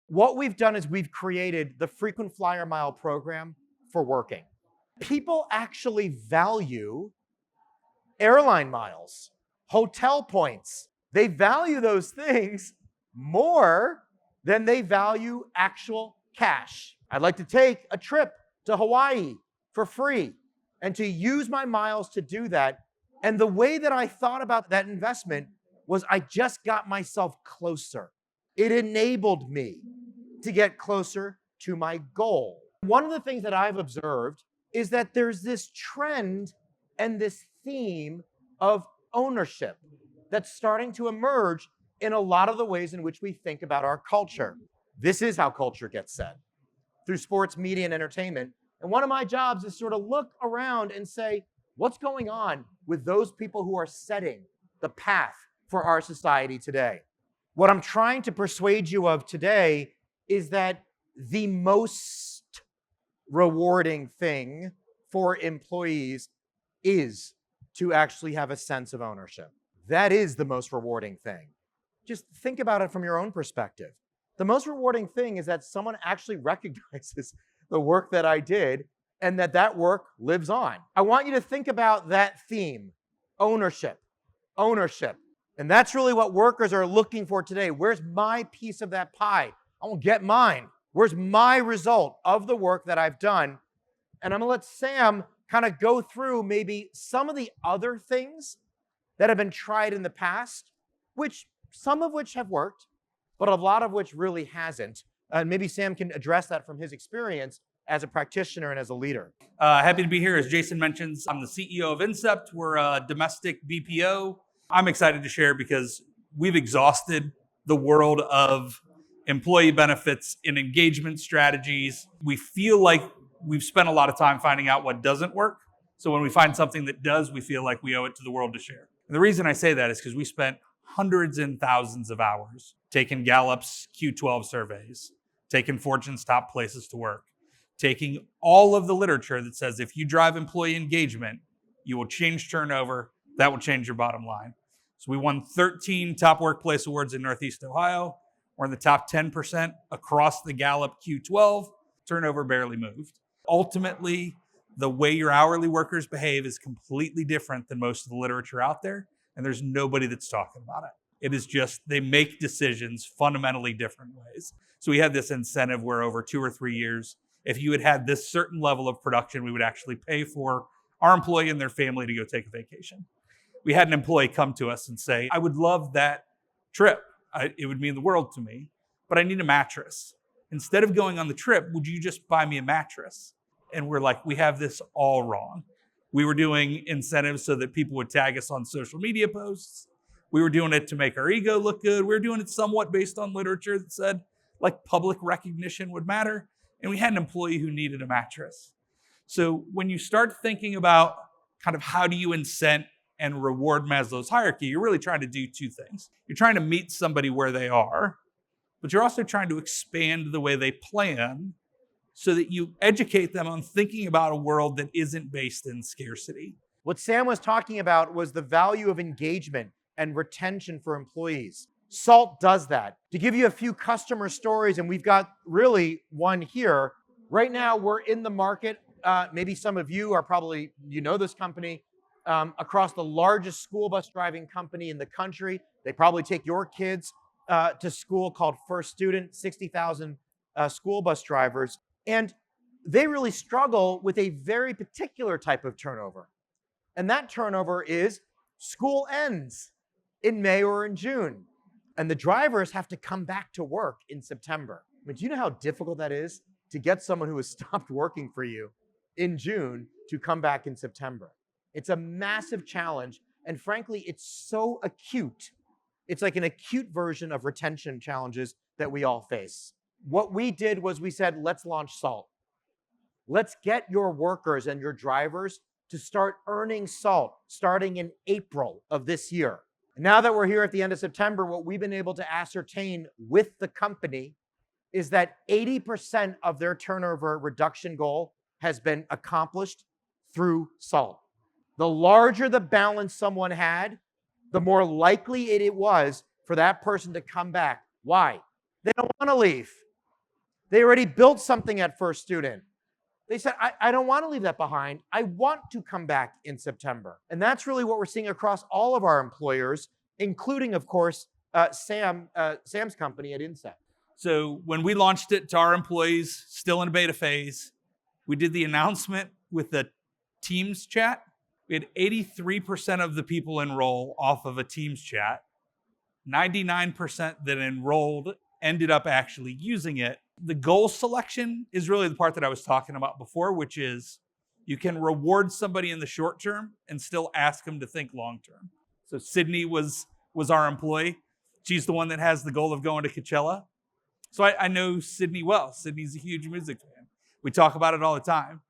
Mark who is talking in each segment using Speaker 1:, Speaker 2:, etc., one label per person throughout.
Speaker 1: What we've done is we've created the frequent flyer mile program for working. People actually value airline miles, hotel points. They value those things more than they value actual cash. I'd like to take a trip to Hawaii for free and to use my miles to do that. And the way that I thought about that investment was I just got myself closer. It enabled me to get closer to my goal. One of the things that I've observed is that there's this trend and this theme of ownership that's starting to emerge in a lot of the ways in which we think about our culture. This is how culture gets set, through sports, media, and entertainment. And one of my jobs is sort of look around and say, what's going on with those people who are setting the path for our society today? What I'm trying to persuade you of today is that the most rewarding thing for employees is to actually have a sense of ownership. That is the most rewarding thing. Just think about it from your own perspective. The most rewarding thing is that someone actually recognizes the work that I did and that that work lives on. I want you to think about that theme, ownership, ownership. And that's really what workers are looking for today. Where's my piece of that pie? I won't get mine. Where's my result of the work that I've done? And I'm going to let Sam kind of go through maybe some of the other things that have been tried in the past, which some of which have worked, but a lot of which really hasn't. And maybe Sam can address that from his experience as a practitioner and as a leader.
Speaker 2: Happy to be here. As Jason mentions, I'm the CEO of Incept. We're a domestic BPO. I'm excited to share because we've exhausted the world of employee benefits and engagement strategies. We feel like we've spent a lot of time finding out what doesn't work. So when we find something that does, we feel like we owe it to the world to share. And the reason I say that is because we spent hundreds and thousands of hours taking Gallup's Q12 surveys, taking Fortune's top places to work, taking all of the literature that says if you drive employee engagement, you will change turnover, that will change your bottom line. So we won 13 top workplace awards in Northeast Ohio. We're in the top 10% across the Gallup Q12. Turnover barely moved. Ultimately, the way your hourly workers behave is completely different than most of the literature out there, and there's nobody that's talking about it. It is just they make decisions fundamentally different ways. So we had this incentive where over 2 or 3 years, if you had had this certain level of production, we would actually pay for our employee and their family to go take a vacation. We had an employee come to us and say, I would love that trip. It would mean the world to me, but I need a mattress. Instead of going on the trip, would you just buy me a mattress? And we're like, we have this all wrong. We were doing incentives so that people would tag us on social media posts. We were doing it to make our ego look good. We were doing it somewhat based on literature that said like public recognition would matter. And we had an employee who needed a mattress. So when you start thinking about kind of how do you incent and reward Maslow's hierarchy, you're really trying to do two things. You're trying to meet somebody where they are, but you're also trying to expand the way they plan so that you educate them on thinking about a world that isn't based in scarcity.
Speaker 1: What Sam was talking about was the value of engagement and retention for employees. Salt does that. To give you a few customer stories, and we've got really one here. Right now, we're in the market. Maybe some of you are probably, you know this company, across the largest school bus driving company in the country. They probably take your kids to school, called First Student, 60,000 school bus drivers. And they really struggle with a very particular type of turnover. And that turnover is school ends in May or in June. And the drivers have to come back to work in September. I mean, do you know how difficult that is to get someone who has stopped working for you in June to come back in September? It's a massive challenge. And frankly, it's so acute. It's like an acute version of retention challenges that we all face. What we did was we said, let's launch SALT. Let's get your workers and your drivers to start earning SALT starting in April of this year. Now that we're here at the end of September, what we've been able to ascertain with the company is that 80% of their turnover reduction goal has been accomplished through SALT. The larger the balance someone had, the more likely it was for that person to come back. Why? They don't want to leave. They already built something at First Student. They said, I don't want to leave that behind. I want to come back in September. And that's really what we're seeing across all of our employers, including, of course, Sam's company at Incept.
Speaker 2: So when we launched it to our employees, still in a beta phase, we did the announcement with the Teams chat. We had 83% of the people enroll off of a Teams chat. 99% that enrolled ended up actually using it. The goal selection is really the part that I was talking about before, which is you can reward somebody in the short term and still ask them to think long term. So Sydney was our employee. She's the one that has the goal of going to Coachella. So I know Sydney well. Sydney's a huge music fan. We talk about it all the time.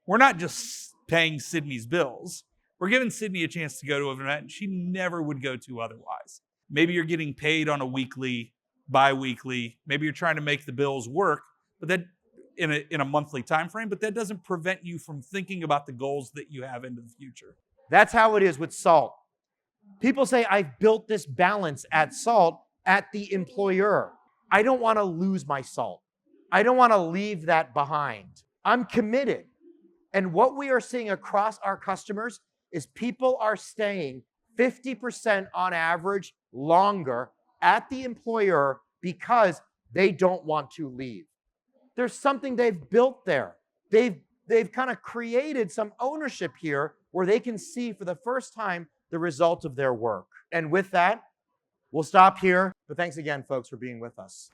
Speaker 2: We're not just paying Sydney's bills. We're giving Sydney a chance to go to an event she never would go to otherwise. Maybe you're getting paid on a weekly, bi-weekly. Maybe you're trying to make the bills work, but that in a monthly time frame, but that doesn't prevent you from thinking about the goals that you have into the future.
Speaker 1: That's how it is with SALT. People say, I've built this balance at SALT at the employer. I don't want to lose my SALT. I don't want to leave that behind. I'm committed. And what we are seeing across our customers is people are staying 50% on average longer at the employer because they don't want to leave. There's something they've built there. They've kind of created some ownership here where they can see for the first time the result of their work. And with that, we'll stop here. But thanks again, folks, for being with us.